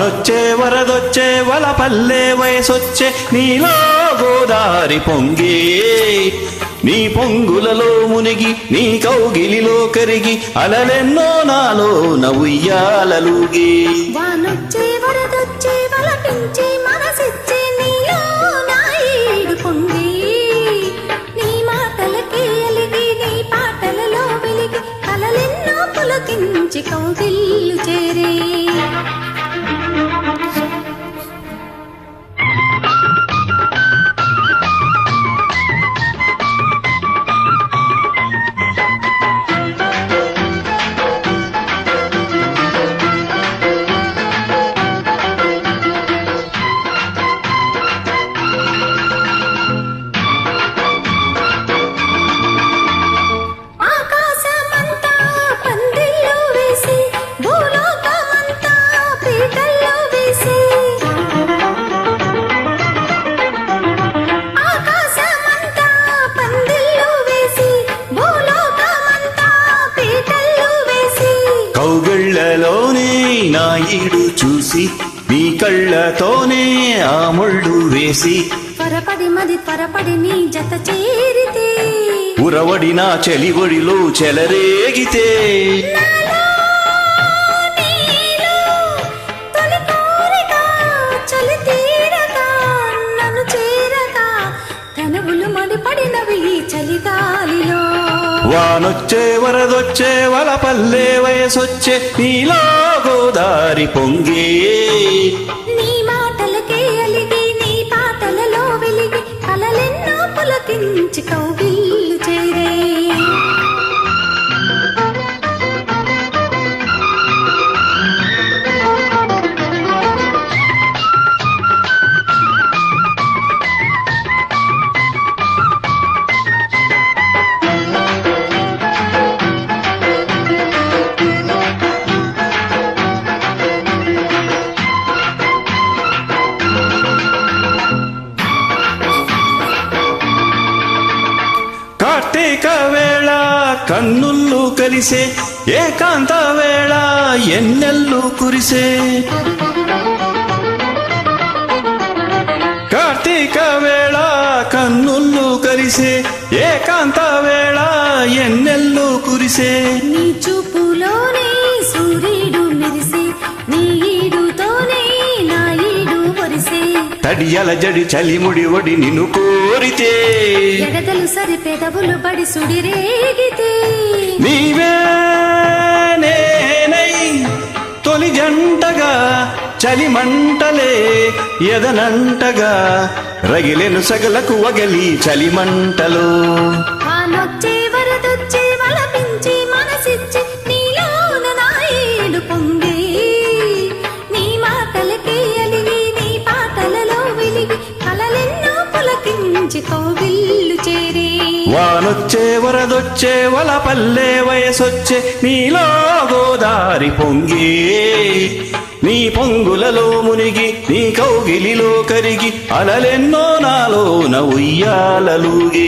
వానొచ్చే వరదొచ్చే వలపల్లె వయసొచ్చే నీలో గోదారి పొంగే నీ పొంగులలో మునిగి నీ కౌగిలిలో కరిగి అలలెన్నో నాలో ఉయ్యాలలుగే వానొచ్చే వరదొచ్చే వలపించే మనసిచ్చే నీలో నా ఈడు పొంగి నీ మాటలకే అలిగి నీ పాటలలో వెలిగి కలలెన్నో పులకించి కౌగిల్లు చేరే కౌగిళ్లలోనే నా ఈడు చూసి నీ కళ్ళతోనే ఆ ముళ్ళు వేసి త్వరపడి నీ జత చేరితే ఉరవడి నా చెలివడిలో చెలరేగితే నన్ను చేరగా తనవులు మడిపడినవి చలిగాలిలో వానొచ్చే వరదొచ్చే వలపల్లె వయసొచ్చే నీలో గోదారి పొంగే నీ మాటలకే అలిగి నీ పాటలలో వెలిగి కలలెన్నో పులకించి కౌగిల్లు చేరే కార్తీక వేళ కన్నుళ్ళు కలిసే ఏకాంత వేళ ఎన్నెల్లు కురిసే కార్తీక వేళ కన్నుళ్ళు కలిసే ఏకాంత వేళ ఎన్నెల్లు కురిసే నీ చూపులోనే సూర్యుడు మెరిసే నీ ఈడుతోనే నా ఈడు వరిసే తడియల జడి చలిముడి ఒడి నిన్ను కోరితే ఎడదలు సరి పెదవులు బడి సుడిరేగితే నీవే నేనై తొలి జంటగా చలిమంటలే ఎదనంటగా రగిలెను సగలకు వగలి చలిమంటలో వానొచ్చే వరదొచ్చే వలపించి మనసిచ్చి నీలోన నా ఈడు పొంగి నీ మాటలకే అలిగి నీ పాటలలో వెలిగి కలలెన్నో పులకించి కౌగిల్లు చేరే వానొచ్చే వరదొచ్చే వలపల్లె వయసొచ్చే నీలో గోదారి పొంగే నీ పొంగులలో మునిగి నీ కౌగిలిలో కరిగి అలలెన్నో నాలో ఉయ్యాలలుగే